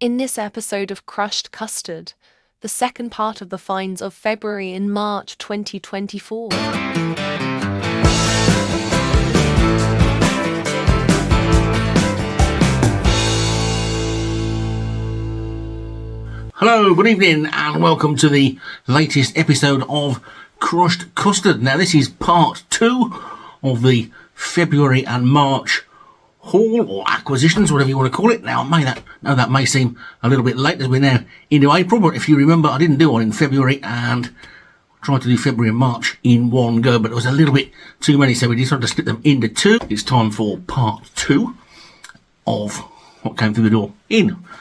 In this episode of Crushed Custard, the second part of the finds of February and March 2024. Hello, good evening, and welcome to the latest episode of Crushed Custard. Now, this is part 2 of the February and March haul, or acquisitions, whatever you want to call it. Now, that may seem a little bit late as we're now into April, but if you remember, I didn't do one in February and tried to do February and March in one go, but it was a little bit too many, so we decided to split them into two. It's time for part 2 of what came through the door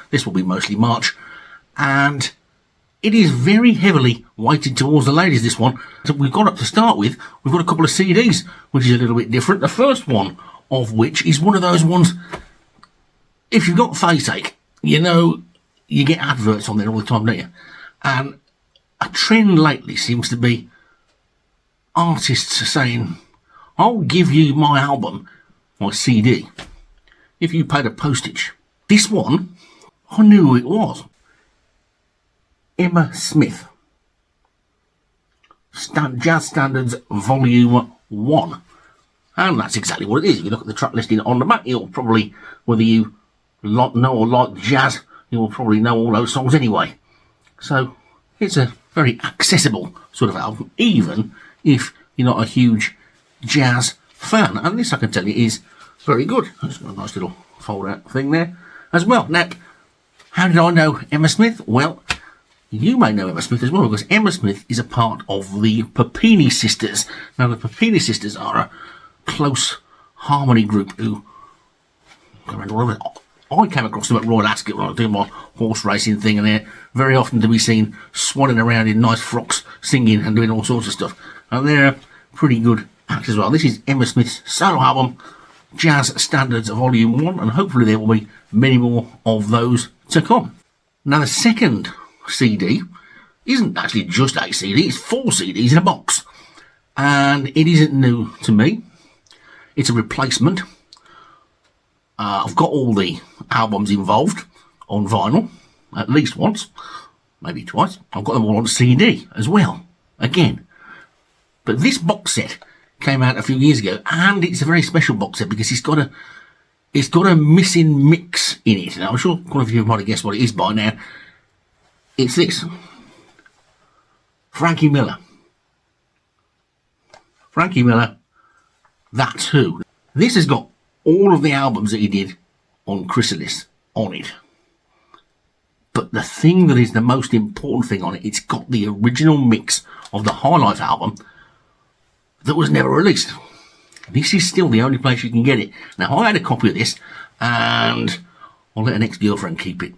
this will be mostly March. And it is very heavily weighted towards the ladies, this one. So we've got up to start with, we've got a couple of CDs, which is a little bit different. The first one of which is one of those ones, if you've got faceache, you know, you get adverts on there all the time, don't you? And a trend lately seems to be artists saying, I'll give you my album, my CD, if you pay the postage. This one, I knew who it was. Emma Smith, Jazz Standards Volume 1. And that's exactly what it is. If you look at the track listing on the back, you'll probably, whether you know or like jazz, you'll probably know all those songs anyway. So it's a very accessible sort of album, even if you're not a huge jazz fan. And this, I can tell you, is very good. It's got a nice little fold-out thing there as well. Now, how did I know Emma Smith? Well, you may know Emma Smith as well, because Emma Smith is a part of the Papini Sisters. Now, the Papini Sisters are a close harmony group who go around all over. I came across them at Royal Ascot when I was doing my horse racing thing, and they're very often to be seen swanning around in nice frocks, singing and doing all sorts of stuff. And they're a pretty good act as well. This is Emma Smith's solo album, Jazz Standards Volume 1, and hopefully there will be many more of those to come. Now, the second CD isn't actually just a CD, it's 4 CDs in a box, and it isn't new to me. It's a replacement. I've got all the albums involved on vinyl at least once, maybe twice. I've got them all on CD as well, again. But this box set came out a few years ago, and it's a very special box set because it's got a missing mix in it. Now, I'm sure one of you might have guessed what it is by now. It's this. Frankie Miller. Frankie Miller, That's Who. This has got all of the albums that he did on Chrysalis on it. But the thing that is the most important thing on it, it's got the original mix of the High Life album that was never released. This is still the only place you can get it. Now, I had a copy of this, and I'll let an ex-girlfriend keep it.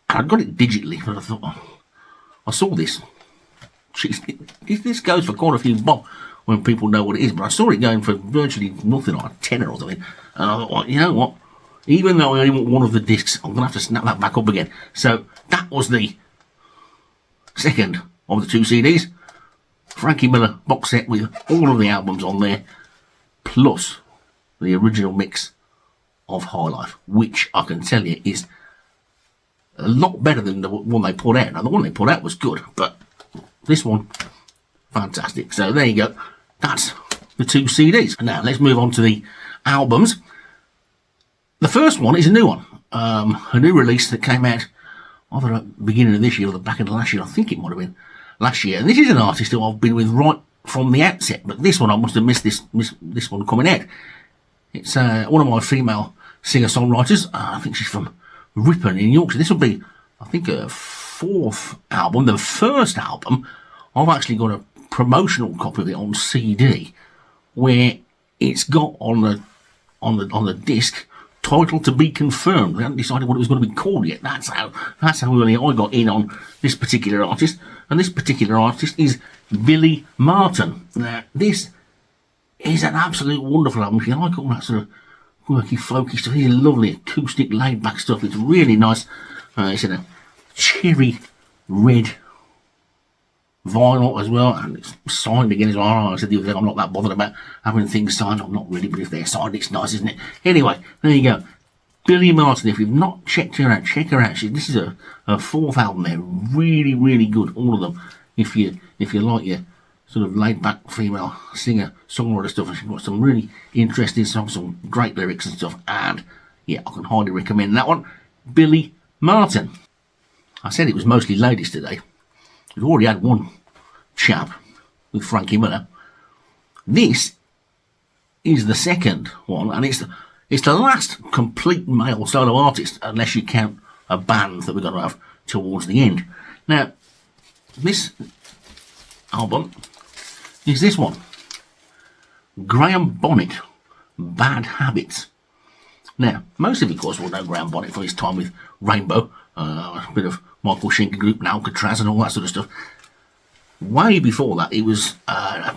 I got it digitally, but I thought, I saw this. This goes for quite a few bob when people know what it is, but I saw it going for virtually nothing, like a tenner or something. And I thought, well, you know what? Even though I only want one of the discs, I'm going to have to snap that back up again. So that was the second of the 2 CDs. Frankie Miller box set with all of the albums on there, plus the original mix of High Life, which I can tell you is a lot better than the one they put out. Now, the one they put out was good, but this one, fantastic. So there you go. That's the 2 CDs. Now, let's move on to the albums. The first one is a new one. A new release that came out either at the beginning of this year or the back end of last year. I think it might have been last year. And this is an artist who I've been with right from the outset, but this one I must have missed this one coming out. It's one of my female singer-songwriters. I think she's from Ripon in Yorkshire. This will be, I think, a 4th album. The first album, I've actually got a promotional copy of it on CD, where it's got on the disc, title to be confirmed. They hadn't decided what it was going to be called yet. That's how early I got in on this particular artist, and this particular artist is Billy Martin. Now, this is an absolute wonderful album. If you like all that sort of quirky, folky stuff, it's lovely acoustic, laid-back stuff. It's really nice. It's in a cherry red vinyl as well, and it's signed again as well. I said the other day, I'm not that bothered about having things signed. I'm not really, but if they're signed, it's nice, isn't it? Anyway, there you go. Billy Martin, if you've not checked her out, check her out. This is her fourth album there. Really, really good, all of them. If you like your sort of laid-back female singer, songwriter stuff, and she's got some really interesting songs, some great lyrics and stuff, and yeah, I can highly recommend that one. Billy Martin. I said it was mostly ladies today. We've already had one chap with Frankie Miller. This is the second one, and it's the last complete male solo artist, unless you count a band that we're going to have towards the end. Now, this album is this one. Graham Bonnet, Bad Habits. Now, most of you, of course, will know Graham Bonnet for his time with Rainbow, a bit of Michael Schenker Group and Alcatraz and all that sort of stuff. Way before that, he was a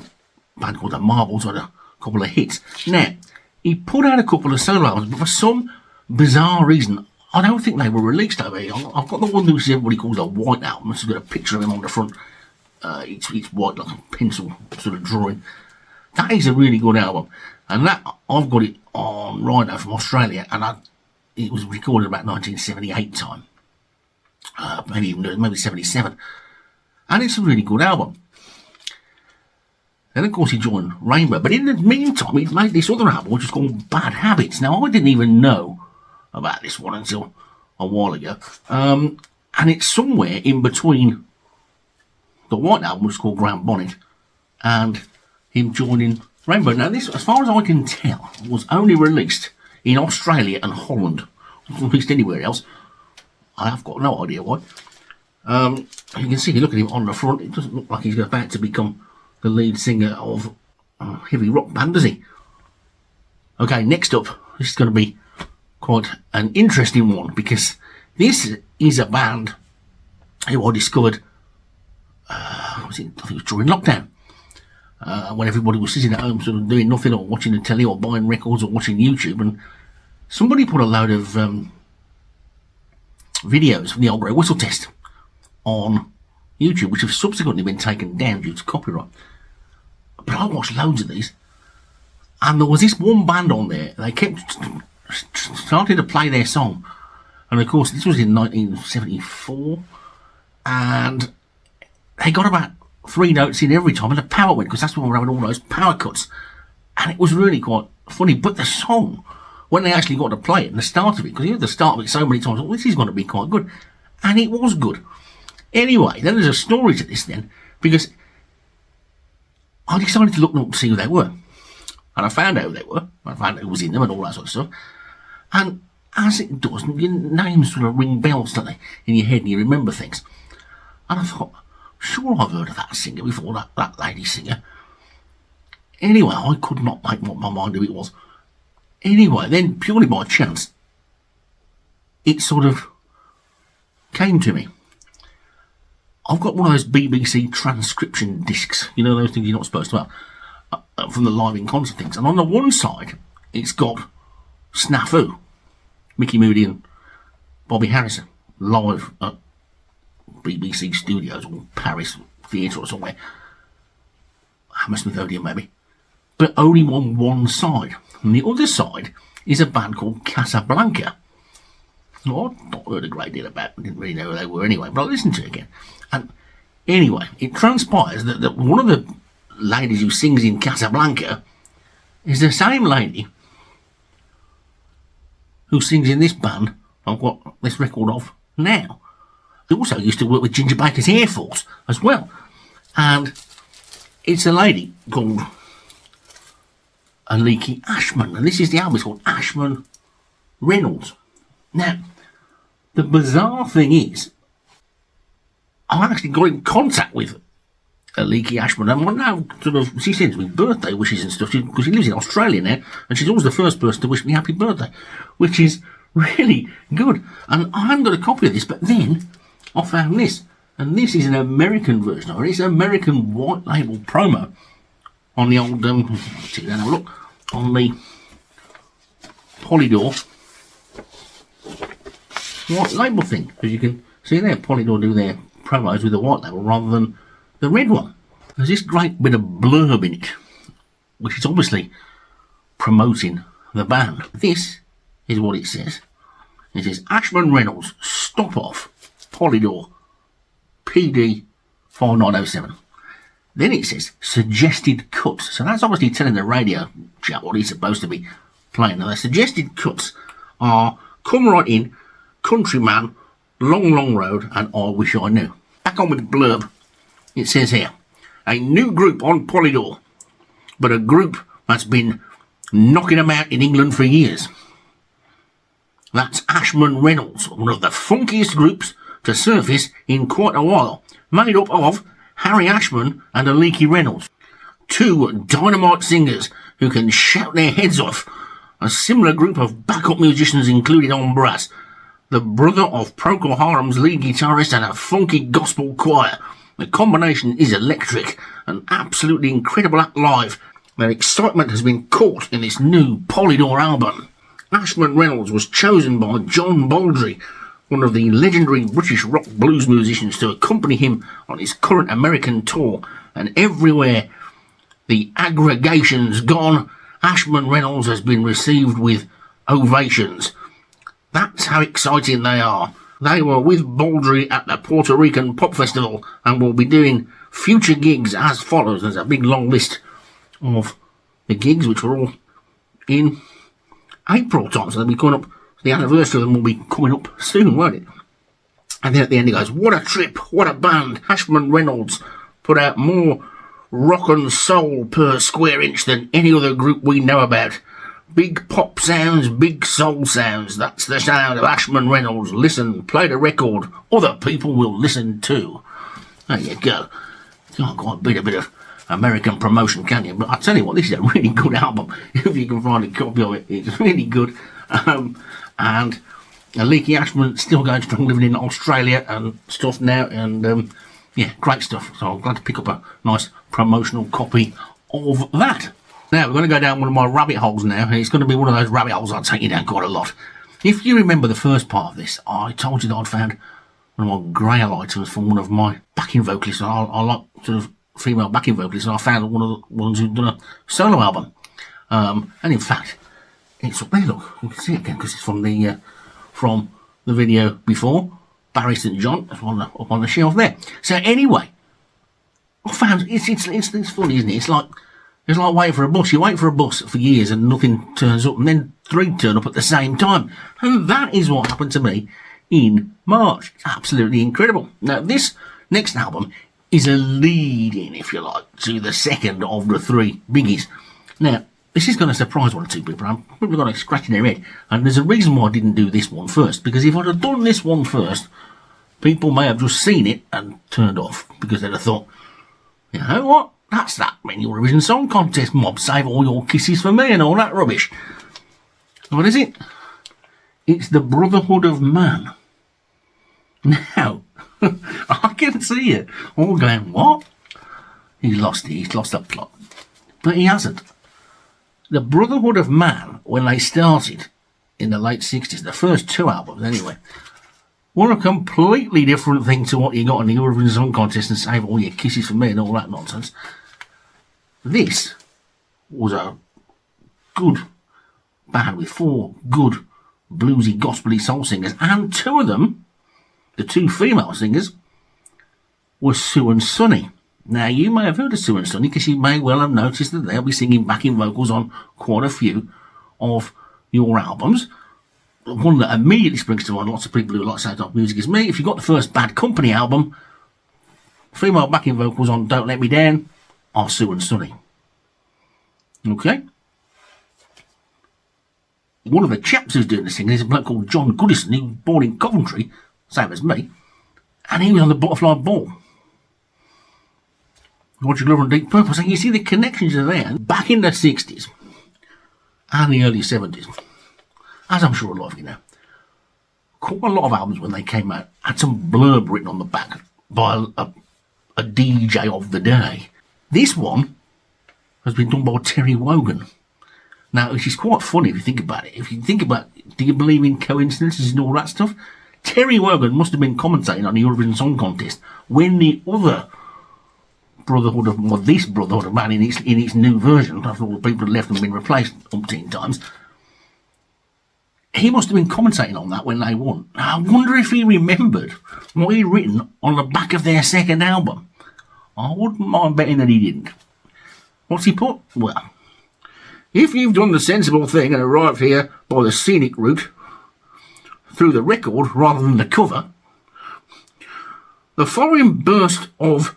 band called The Marbles, had a couple of hits. Now, he put out a couple of solo albums, but for some bizarre reason, I don't think they were released over here. I've got the one that everybody calls a white album. It's got a picture of him on the front. It's white, like a pencil sort of drawing. That is a really good album. And that, I've got it on Rhino from Australia, and it was recorded about 1978 time. Maybe 77. And it's a really good album. Then, of course, he joined Rainbow. But in the meantime, he made this other album, which is called Bad Habits. Now, I didn't even know about this one until a while ago. And it's somewhere in between the white album, which is called Graham Bonnet, and him joining Rainbow. Now, this, as far as I can tell, was only released in Australia and Holland. Not released anywhere else. I have got no idea why. You can see, you look at him on the front, it doesn't look like he's about to become the lead singer of a heavy rock band, does he? Okay, next up, this is going to be quite an interesting one, because this is a band who I discovered, I think it was during lockdown, when everybody was sitting at home sort of doing nothing, or watching the telly, or buying records, or watching YouTube, and somebody put a load of videos from the old Grey Whistle test on YouTube, which have subsequently been taken down due to copyright. But I watched loads of these, and there was this one band on there. They kept starting to play their song, and of course this was in 1974, and they got about 3 notes in every time, and the power went, because that's when we were having all those power cuts, and it was really quite funny. But the song, when they actually got to play it, and the start of it, because you heard the start of it so many times, well, this is going to be quite good, and it was good. Anyway, then there's a story to this then, because I decided to look them up to see who they were. And I found out who they were. I found out who was in them and all that sort of stuff. And as it does, your names sort of ring bells, don't they, in your head, and you remember things. And I thought, sure, I've heard of that singer before, that lady singer. Anyway, I could not make up my mind who it was. Anyway, then, purely by chance, it sort of came to me. I've got one of those BBC transcription discs, you know, those things you're not supposed to have, from the live in concert things. And on the one side, it's got Snafu, Mickey Moody and Bobby Harrison, live at BBC Studios or Paris Theatre or somewhere. Hammersmith Odeon, maybe. But only on one side. And the other side is a band called Casablanca. Well, I've not heard a great deal about them, didn't really know who they were anyway, but I listened to it again. And anyway, it transpires that one of the ladies who sings in Casablanca is the same lady who sings in this band I've got this record of now. She also used to work with Ginger Baker's Air Force as well. And it's a lady called Aliki Ashman, and this is the album, it's called Ashman Reynolds. Now, the bizarre thing is, I actually got in contact with Aliki Ashman, and now sort of, she sends me birthday wishes and stuff, because she lives in Australia now, and she's always the first person to wish me happy birthday, which is really good. And I haven't got a copy of this, but then I found this, and this is an American version of it. It's an American white label promo on the old, see that, have a look, on the Polydor white label thing, as you can see there. Polydor do their promos with the white label rather than the red one. There's this great bit of blurb in it, which is obviously promoting the band. This is what it says. It says Ashman Reynolds, Stop Off, Polydor, PD 4907. Then it says suggested cuts. So that's obviously telling the radio chat what he's supposed to be playing. Now the suggested cuts are Come Right In, Countryman, Long Long Road, and I Wish I Knew. Back on with the blurb. It says here, a new group on Polydor, but a group that's been knocking about in England for years. That's Ashman Reynolds, one of the funkiest groups to surface in quite a while, made up of Harry Ashman and Aliki Reynolds, two dynamite singers who can shout their heads off. A similar group of backup musicians included on brass, the brother of Procol Harum's lead guitarist, and a funky gospel choir. The combination is electric, an absolutely incredible act live. Their excitement has been caught in this new Polydor album. Ashman Reynolds was chosen by John Baldry, one of the legendary British rock blues musicians, to accompany him on his current American tour. And everywhere the aggregation's gone, Ashman Reynolds has been received with ovations. That's how exciting they are. They were with Baldry at the Puerto Rican Pop Festival and will be doing future gigs as follows. There's a big long list of the gigs, which are all in April time, so they'll be coming up. The anniversary of them will be coming up soon, won't it? And then at the end he goes, what a trip, what a band. Ashman Reynolds put out more rock and soul per square inch than any other group we know about. Big pop sounds, big soul sounds. That's the sound of Ashman Reynolds. Listen, play the record. Other people will listen too. There you go. Can't quite beat a bit of American promotion, can you? But I tell you what, this is a really good album. If you can find a copy of it, it's really good. And Aliki Ashman still going strong, living in Australia and stuff now. And yeah, great stuff. So I'm glad to pick up a nice promotional copy of that. Now, we're going to go down one of my rabbit holes now, and it's going to be one of those rabbit holes I'll take you down quite a lot. If you remember the first part of this, I told you that I'd found one of my grail items from one of my backing vocalists. I like sort of female backing vocalists, and I found one of the ones who'd done a solo album. And in fact, it's up there, look. You can see it again, because it's from the video before. Barry St. John, up on the shelf there. So anyway, I found, it's funny, isn't it? It's like waiting for a bus. You wait for a bus for years and nothing turns up, and then 3 turn up at the same time. And that is what happened to me in March. It's absolutely incredible. Now, this next album is a lead-in, if you like, to the second of the 3 biggies. Now, this is going to surprise one or two people. I'm probably going to scratch in their head. And there's a reason why I didn't do this one first. Because if I'd have done this one first, people may have just seen it and turned off. Because they'd have thought, you know what? That's that Eurovision Song Contest mob. Save all your kisses for me and all that rubbish. What is it? It's the Brotherhood of Man. Now, I can see it. All going, what? He's lost it. He's lost the plot. But he hasn't. The Brotherhood of Man, when they started in the late 60s, the first 2 albums anyway, were a completely different thing to what you got in the Eurovision Song Contest and Save All Your Kisses for Me and all that nonsense. This was a good band with 4 good bluesy, gospelly soul singers, and 2 of them, the 2 female singers, were Sue and Sonny. Now, you may have heard of Sue and Sonny because you may well have noticed that they'll be singing backing vocals on quite a few of your albums. One that immediately springs to mind, lots of people who like sound like music, is me. If you've got the first Bad Company album, female backing vocals on Don't Let Me Down are Sue and Sonny. Okay? One of the chaps who's doing the singing is a bloke called John Goodison, who was born in Coventry, same as me, and he was on the Butterfly Ball. Roger Glover and Deep Purple. So you see the connections are there. Back in the 60s and the early 70s, as I'm sure a lot of you know, quite a lot of albums when they came out had some blurb written on the back by a DJ of the day. This one has been done by Terry Wogan. Now, which is quite funny if you think about it. If you think about, do you believe in coincidences and all that stuff? Terry Wogan must have been commentating on the Eurovision Song Contest when the other Brotherhood of, well, this Brotherhood of Man in its new version, after all the people had left and been replaced umpteen times, he must have been commentating on that when they won. I wonder if he remembered what he'd written on the back of their second album. I wouldn't mind betting that he didn't. What's he put? Well, if you've done the sensible thing and arrived here by the scenic route, through the record rather than the cover, the following burst of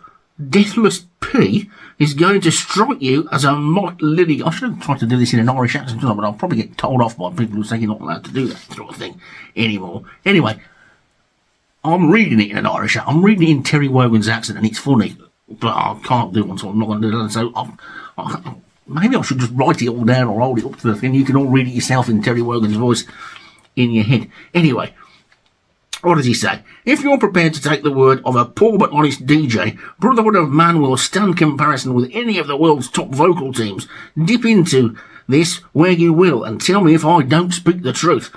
deathless pee is going to strike you as a might lily. I should have tried to do this in an Irish accent, but I'll probably get told off by people who say you're not allowed to do that sort of thing anymore. Anyway, I'm reading it in an Irish accent. I'm reading it in Terry Wogan's accent, and it's funny, but I can't do one, so I'm not going to do that. So maybe I should just write it all down or hold it up to the thing. You can all read it yourself in Terry Wogan's voice in your head. Anyway, what does he say? If you're prepared to take the word of a poor but honest DJ, Brotherhood of Man will stand comparison with any of the world's top vocal teams. Dip into this where you will and tell me if I don't speak the truth.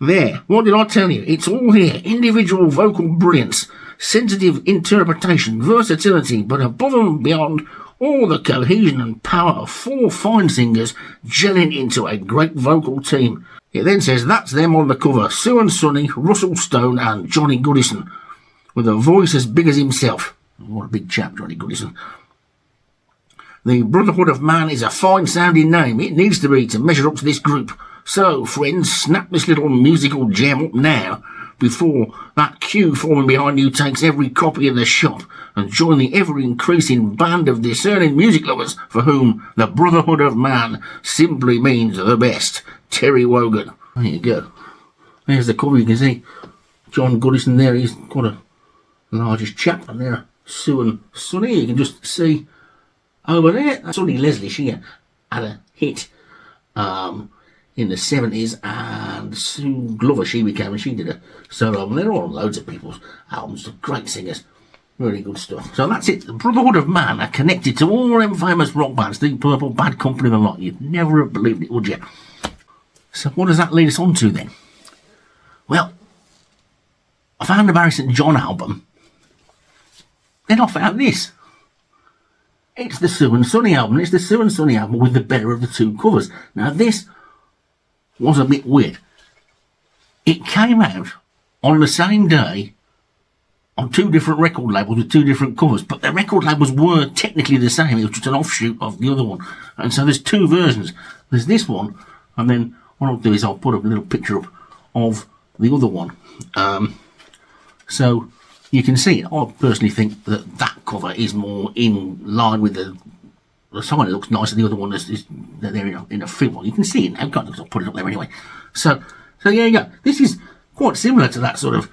There, what did I tell you? It's all here. Individual vocal brilliance, sensitive interpretation, versatility, but above and beyond all the cohesion and power of four fine singers gelling into a great vocal team. It then says that's them on the cover, Sue and Sonny, Russell Stone and Johnny Goodison, with a voice as big as himself. What a big chap, Johnny Goodison. The Brotherhood of Man is a fine sounding name. It needs to be to measure up to this group. So, friends, snap this little musical gem up now, before that queue forming behind you takes every copy in the shop, and join the ever-increasing band of discerning music lovers for whom the Brotherhood of Man simply means the best. Terry Wogan. There you go. There's the cover. You can see John Goodison there. He's quite a largest chap. And there, Sue and Sonny. You can just see over there. That's Sonny Leslie. She had a hit in the 70s, and Sue Glover, she became, and she did a solo album. They're all on loads of people's albums. Great singers. Really good stuff. So that's it. The Brotherhood of Man are connected to all them famous rock bands. Deep Purple, Bad Company, and the lot. You'd never have believed it, would you? So what does that lead us on to then? Well, I found the Barry St. John album. Then I found this. It's the Sue and Sonny album. It's the Sue and Sonny album with the better of the two covers. Now this was a bit weird. It came out on the same day on two different record labels with two different covers, but the record labels were technically the same. It was just an offshoot of the other one. And so there's two versions. There's this one, and then what I'll do is I'll put a little picture up of the other one. So you can see, I personally think that that cover is more in line with the song. It looks nicer. The other one is they're in a film. You can see it now, can't you? I'll put it up there anyway. So there you go. This is quite similar to that sort of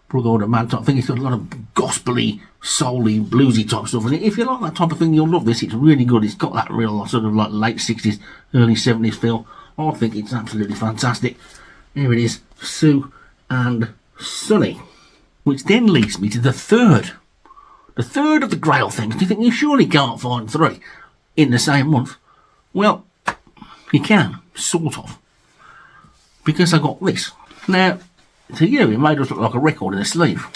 Brotherhood of Man type thing. It's got a lot of gospely, soul-y, bluesy type stuff. And if you like that type of thing, you'll love this. It's really good. It's got that real sort of like late 60s, early 70s feel. I think it's absolutely fantastic. Here it is, Sue and Sonny. Which then leads me to the third. The third of the Grail things. Do you think you surely can't find three in the same month? Well, you can, sort of. Because I got this. Now, to you, it may just look like a record in a sleeve.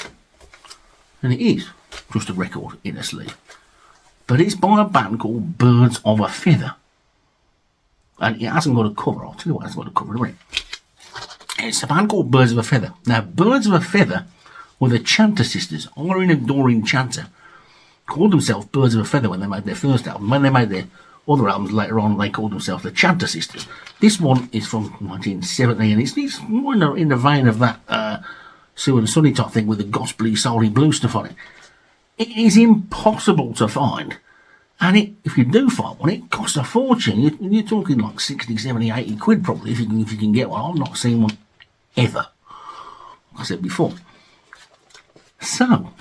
And it is just a record in a sleeve. But it's by a band called Birds of a Feather. And it hasn't got a cover. I'll tell you what, it hasn't got a cover in a minute. It's a band called Birds of a Feather. Now, Birds of a Feather were the Chanter sisters, honouring and adoring Chanter. Called themselves Birds of a Feather when they made their first album. When they made their other albums later on, they called themselves the Chanter sisters. This one is from 1970, and it's more in the vein of that Sue and Sonny type thing with the gospel-y, soul-y, blues stuff on it. It is impossible to find. And if you do find one, it costs a fortune. You're talking like 60, 70, 80 quid probably if you can get one. I've not seen one ever, like I said before. So,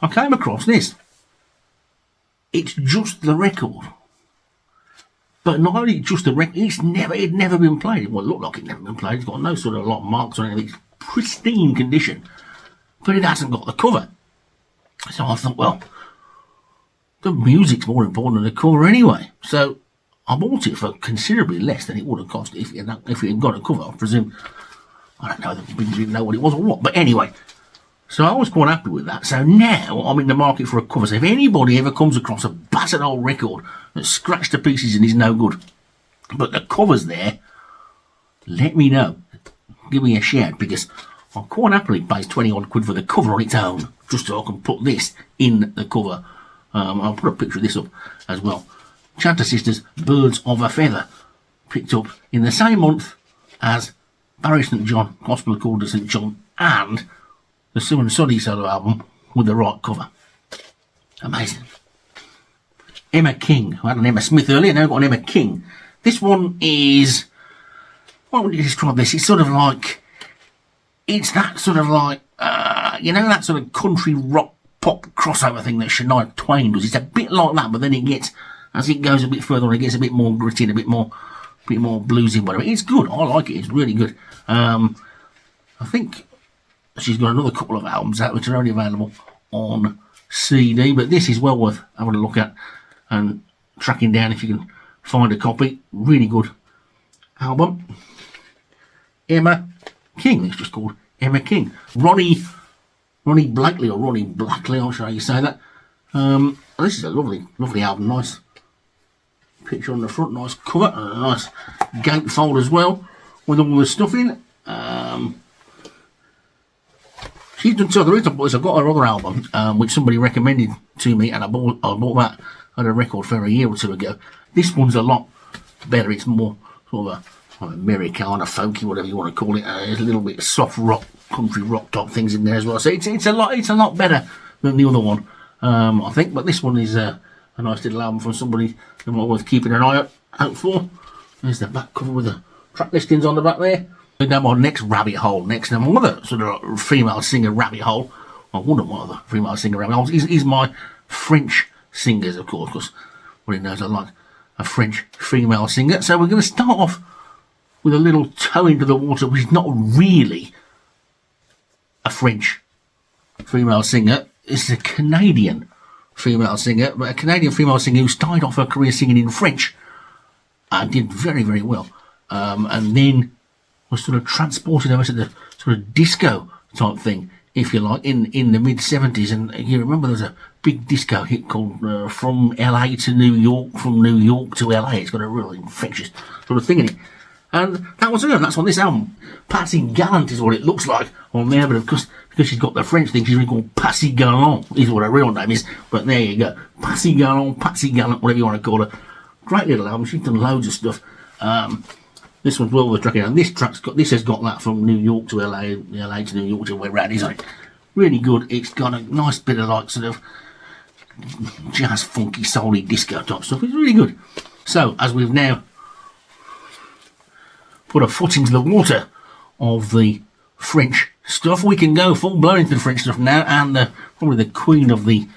I came across this. It's just the record. But not only just the record, it'd never been played. Well, it looked like it never been played. It's got no sort of like marks or anything. It's pristine condition. But it hasn't got the cover. So I thought, well, the music's more important than the cover anyway. So I bought it for considerably less than it would have cost if it had got a cover. I presume, I don't know, they didn't know what it was or what. But anyway, so I was quite happy with that. So now I'm in the market for a cover. So if anybody ever comes across a battered old record that's scratched to pieces and is no good, But the covers there, let me know. Give me a shout, because I'll quite happily pay 20 odd quid for the cover on its own, just so I can put this in the cover. I'll put a picture of this up as well. Chanter Sisters, Birds of a Feather, picked up in the same month as Barry St John, Gospel Called to St John, and the Sue and Sonny solo album with the right cover. Amazing. Emma King. I had an Emma Smith earlier, now I've got an Emma King. This one is, what would you describe this? It's sort of like, it's that sort of like, that sort of country rock pop crossover thing that Shania Twain does. It's a bit like that, but then it gets, as it goes a bit further on, it gets a bit more gritty and a bit more bluesy, whatever. It's good. I like it. It's really good. I think she's got another couple of albums out which are only available on CD, but this is well worth having a look at and tracking down if you can find a copy. Really good album. Emma King. It's just called Emma King. Ronnie Blackley, or Ronnie Blackley, I'm sure how you say that. This is a lovely album. Nice picture on the front, nice cover, and a nice gatefold as well with all the stuff in. She's done so. The reason I've got her other album, which somebody recommended to me, and I bought that at a record fair a year or two ago. This one's a lot better. It's more sort of a Americana, folky, whatever you want to call it. There's a little bit of soft rock, country rock type things in there as well. So it's a lot better than the other one, I think. But this one is a nice little album from somebody who might be worth keeping an eye out for. There's the back cover with the track listings on the back there. Down my next rabbit hole, another sort of female singer rabbit hole. Well, one of my other female singer rabbit holes is my French singers, of course, because everybody knows I like a French female singer. So we're going to start off with a little toe into the water, which is not really a French female singer. It's a Canadian female singer, but a Canadian female singer who started off her career singing in French and did very, very well. And then was sort of transported over to the sort of disco type thing, if you like, in the mid-70s. And you remember there was a big disco hit called From LA to New York, From New York to LA. It's got a really infectious sort of thing in it. And that was her, and that's on this album. Patsy Gallant is what it looks like on there, but of course, because she's got the French thing, she's really called Patsy Gallant, is what her real name is. But there you go. Patsy Gallant, whatever you want to call her. Great little album. She's done loads of stuff. This one's well worth tracking down. This has got that from New York to LA, LA to New York to where we're at, isn't it? Really good. It's got a nice bit of like sort of jazz, funky, soul-y, disco type stuff. It's really good. So, as we've now put a foot into the water of the French stuff, we can go full blown into the French stuff now, and probably the queen of the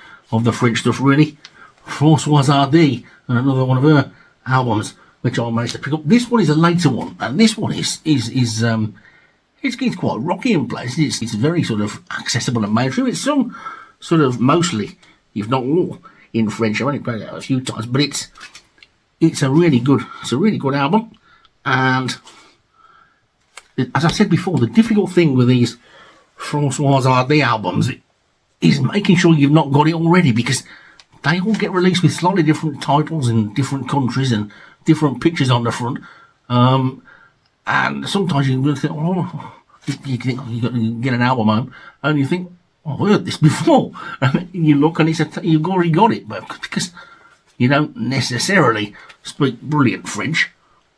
French stuff, really, Françoise Hardy, and another one of her albums which I managed to pick up. This one is a later one, and this one is it's quite rocky in places. It's very sort of accessible and mainstream. It's sung sort of mostly, if not all, in French. I've only played it a few times, but it's a really good album. And as I said before, the difficult thing with these Françoise Hardy albums is making sure you've not got it already, because they all get released with slightly different titles in different countries and different pictures on the front. And sometimes you think, you think you get an album home and you think, I've heard this before. And you look and you've already got it, but because you don't necessarily speak brilliant French,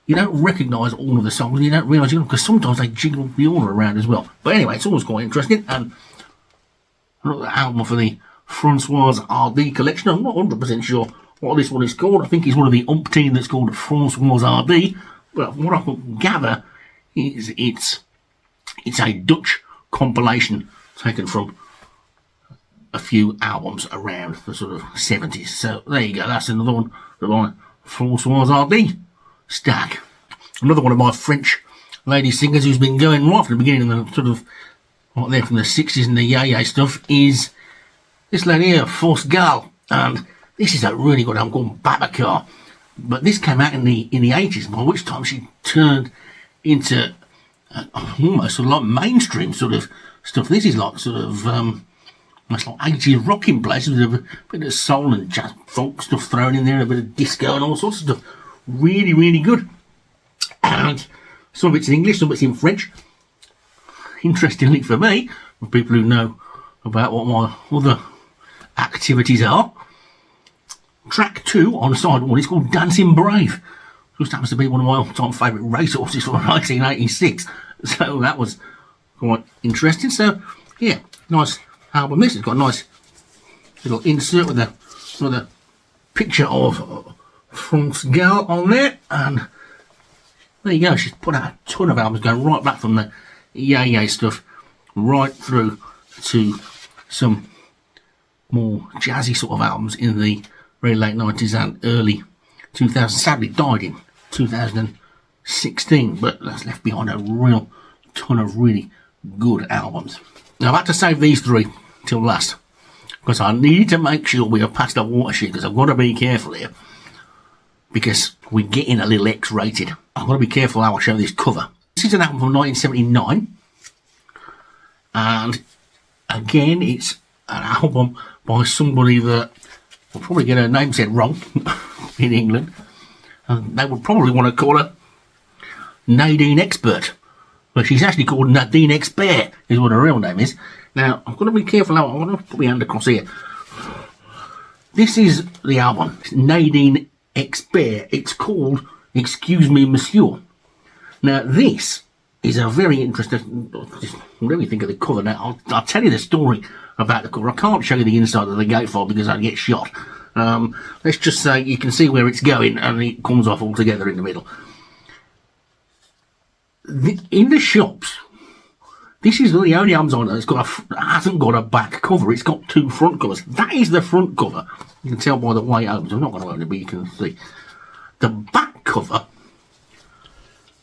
you don't recognise all of the songs, and you don't realise, because sometimes they jiggle the order around as well. But anyway, it's always quite interesting. And another album for the Françoise Hardy collection. I'm not 100% sure what this one is called. I think it's one of the umpteen that's called Françoise Hardy. But what I can gather is it's a Dutch compilation taken from a few albums around the sort of 70s. So there you go. That's another one of my Françoise Hardy stack. Another one of my French lady singers who's been going right from the beginning, of the sort of right there from the 60s and the yay stuff, is this lady here, Force Gal. And this is a really good album called Babacar. But this came out in the 80s, by which time she turned into almost sort of like mainstream sort of stuff. This is like sort of almost like 80s rock in places, with a bit of soul and jazz funk stuff thrown in there, a bit of disco and all sorts of stuff. Really, really good. And some of it's in English, some of it's in French. Interestingly for me, for people who know about what my other activities are, track 2 on side 1 is called Dancing Brave. Just happens to be one of my all-time favourite racehorses from 1986. So that was quite interesting. So, yeah, nice album. This has got a nice little insert with a picture of France Gal on there. And there you go. She's put out a ton of albums going right back from the yay stuff right through to some more jazzy sort of albums in the very late 90s and early 2000s. Sadly died in 2016, but that's left behind a real ton of really good albums. Now I've had to save these 3 till last because I need to make sure we are past the watershed, because I've got to be careful here because we're getting a little X-rated. I've got to be careful how I show this cover. This is an album from 1979, and again it's an album by somebody that will probably get her name said wrong in England, and they would probably want to call her Nadine Expert, but she's actually called Nadine Expert is what her real name is. Now I've got to be careful how I'm going to put my hand across here. This is the album, it's Nadine Expert. It's called Excuse Me Monsieur. Now this is a very interesting, what do you think of the cover? Now I'll tell you the story about the cover. I can't show you the inside of the gatefold because I'd get shot. Let's just say you can see where it's going and it comes off altogether in the middle. In the shops, this is the only album I know that's hasn't got a back cover. It's got 2 front covers. That is the front cover. You can tell by the way it opens. I'm not going to open it, but you can see. The back cover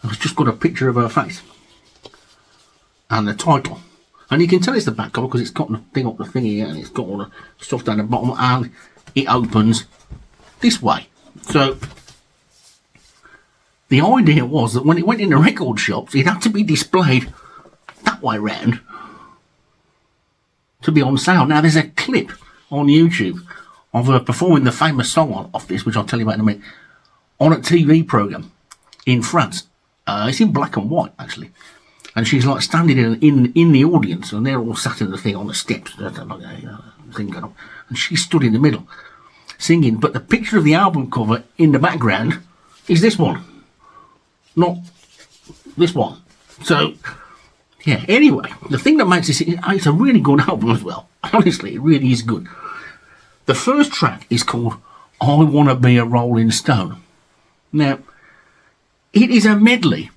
has just got a picture of her face and the title. And you can tell it's the back cover because it's got the thing up the thing here and it's got all the stuff down the bottom, and it opens this way. So the idea was that when it went into record shops, it had to be displayed that way round to be on sale. Now there's a clip on YouTube of her performing the famous song off this, which I'll tell you about in a minute, on a TV programme in France. It's in black and white actually, and she's like standing in the audience, and they're all sat in the thing on the steps, thing going on, and she stood in the middle singing. But the picture of the album cover in the background is this one, not this one. So yeah, anyway, the thing that makes this, it's a really good album as well. Honestly, it really is good. The first track is called I Want to Be a Rolling Stone. Now it is a medley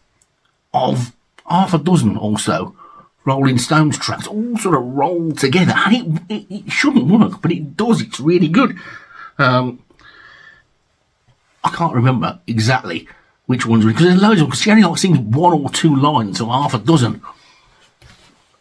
of half a dozen or so Rolling Stones tracks, all sort of rolled together. And it shouldn't work, but it does. It's really good. I can't remember exactly which ones, because there's loads of them, because she only sings 1 or 2 lines of half a dozen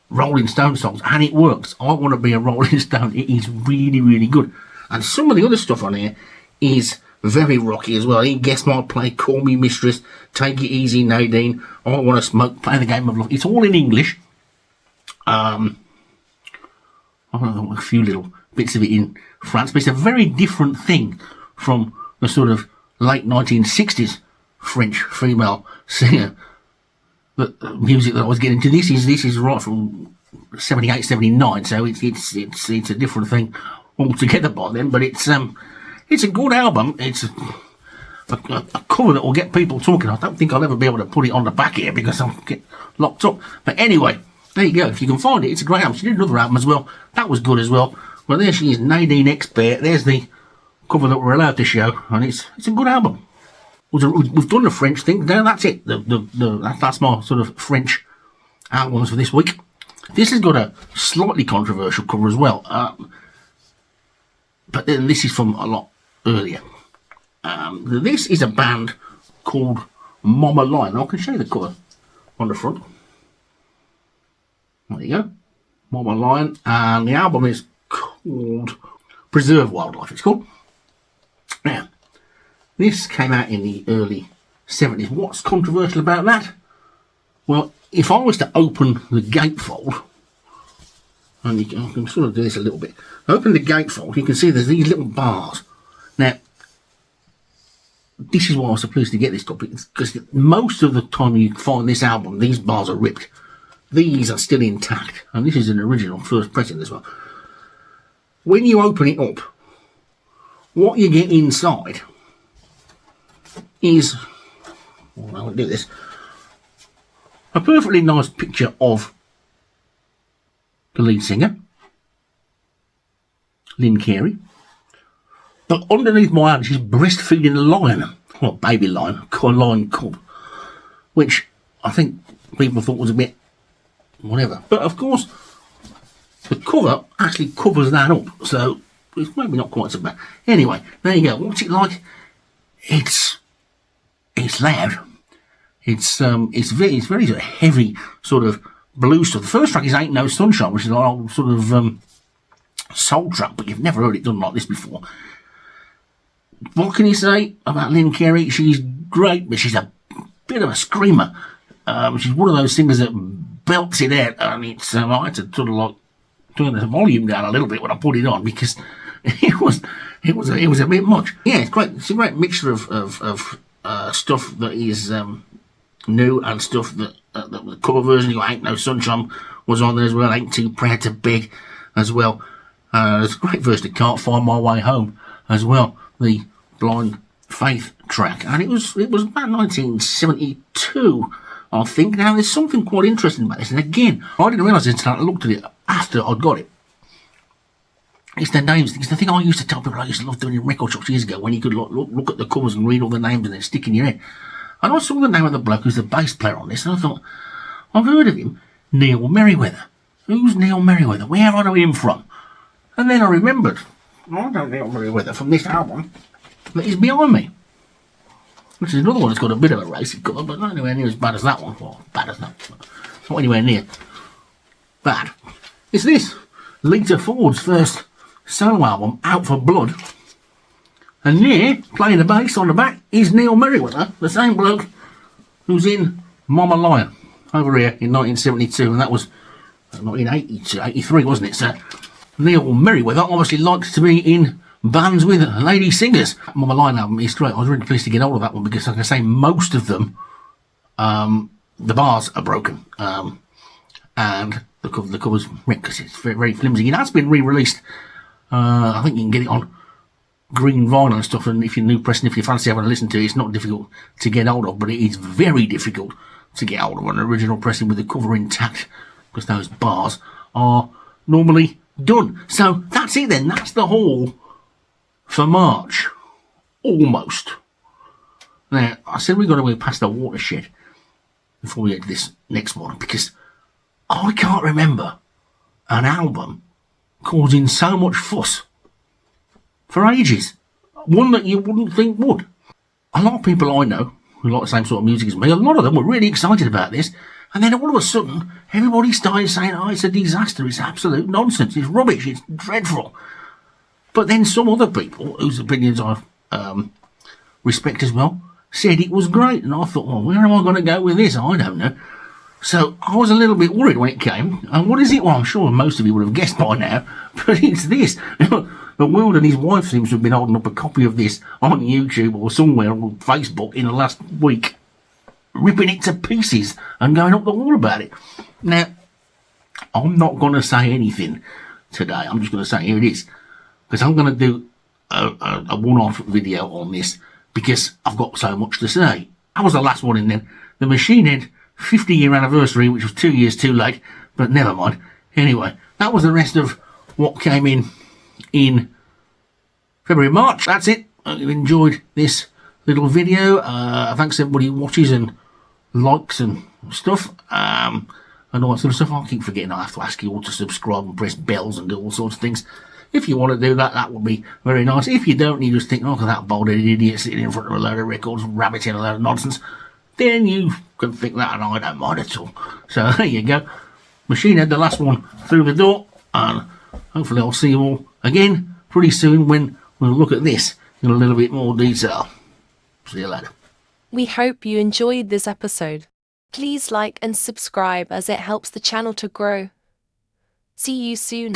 Rolling Stone songs, and it works. I Want to Be a Rolling Stone. It is really, really good. And some of the other stuff on here is very rocky as well. Guess My Play, Call Me Mistress, Take It Easy Nadine, I Want to Smoke, Play the Game of Love. It's all in English. I don't know, a few little bits of it in France, but it's a very different thing from the sort of late 1960s French female singer music that I was getting to. This is right from 78, 79, so it's a different thing altogether by then, but it's a good album. It's a cover that will get people talking. I don't think I'll ever be able to put it on the back here because I'll get locked up. But anyway, there you go. If you can find it, it's a great album. She did another album as well. That was good as well. Well, there she is, Nadine Expert. There's the cover that we're allowed to show, and it's a good album. We've done the French thing. Now that's it. That's my sort of French albums for this week. This has got a slightly controversial cover as well. But then this is from a lot earlier. This is a band called Mama Lion. I can show you the cover on the front. There you go. Mama Lion. And the album is called Preserve Wildlife, it's called. Now, this came out in the early 70s. What's controversial about that? Well, if I was to open the gatefold, and I can sort of do this a little bit. Open the gatefold, you can see there's these little bars. Now, this is why I was so pleased to get this copy, because most of the time you find this album, these bars are ripped. These are still intact, and this is an original first pressing as well. When you open it up, what you get inside is, well, I'll do this, a perfectly nice picture of the lead singer, Lynn Carey. But underneath my hand, she's breastfeeding a lion, well, baby lion, a lion cub, which I think people thought was a bit whatever. But of course, the cover actually covers that up, so it's maybe not quite so bad. Anyway, there you go. What's it like? It's loud. It's very sort of heavy sort of blues stuff. The first track is Ain't No Sunshine, which is an old sort of soul track, but you've never heard it done like this before. What can you say about Lynn Carey? She's great, but she's a bit of a screamer. She's one of those singers that belts it out, and it's I had to sort of like turn the volume down a little bit when I put it on because it was a bit much. Yeah, it's great. It's a great mixture of stuff that is new and stuff that the cover version. You got Ain't No Sunshine was on there as well. Ain't Too Proud to Beg as well. There's a great version of Can't Find My Way Home as well. The Blind Faith track, and it was about 1972, I think. Now there's something quite interesting about this, and again, I didn't realise it until I looked at it after I'd got it. It's the names. It's the thing I used to tell people I used to love doing in record shops years ago, when you could look at the covers and read all the names and then stick in your head. And I saw the name of the bloke who's the bass player on this, and I thought, I've heard of him, Neil Merriweather. Who's Neil Merriweather? Where have I know him from? And then I remembered, I don't Neil Merriweather from this album that is behind me, which is another one that's got a bit of a racy colour, but not anywhere near as bad as that one. Well, bad as that, it's not anywhere near bad. It's this, Lita Ford's first solo album, Out for Blood, and there, playing the bass on the back, is Neil Merriweather, the same bloke who's in Mama Lion over here in 1972, and that was 1982, 83, wasn't it? So Neil Merriweather obviously likes to be in bands with lady singers. Mama Lion album is great. I was really pleased to get hold of that one because, like I say, most of them, the bars are broken, and the cover's ripped because it's very, very flimsy. It has been re-released. I think you can get it on green vinyl and stuff, and if you're new pressing, if you fancy having a listen to it, it's not difficult to get hold of, but it is very difficult to get hold of an original pressing with the cover intact, because those bars are normally done. So that's it then. That's the haul for March. Almost. Now, I said we've got to go past the watershed before we get to this next one, because I can't remember an album causing so much fuss for ages. One that you wouldn't think would. A lot of people I know who like the same sort of music as me, a lot of them were really excited about this, and then all of a sudden everybody started saying, oh, it's a disaster, it's absolute nonsense, it's rubbish, it's dreadful. But then some other people, whose opinions I respect as well, said it was great, and I thought, well, where am I going to go with this? I don't know. So I was a little bit worried when it came. And what is it? Well, I'm sure most of you would have guessed by now, but it's this. The World and his wife seems to have been holding up a copy of this on YouTube or somewhere on Facebook in the last week, ripping it to pieces and going up the wall about it. Now, I'm not going to say anything today. I'm just going to say here it is, because I'm going to do a one-off video on this because I've got so much to say. I was the last one in then. The Machine Head 50-year anniversary, which was 2 years too late, but never mind. Anyway, that was the rest of what came in February, March. That's it. I hope you enjoyed this little video. Thanks to everybody who watches and likes and stuff, and all that sort of stuff. I keep forgetting I have to ask you all to subscribe and press bells and do all sorts of things. If you want to do that, that would be very nice. If you don't, you just think, oh, look at that bald-headed idiot sitting in front of a load of records, rabbiting a load of nonsense, then you can think that, and I don't mind at all. So there you go. Machine Head, the last one through the door, and hopefully I'll see you all again pretty soon when we'll look at this in a little bit more detail. See you later. We hope you enjoyed this episode. Please like and subscribe as it helps the channel to grow. See you soon.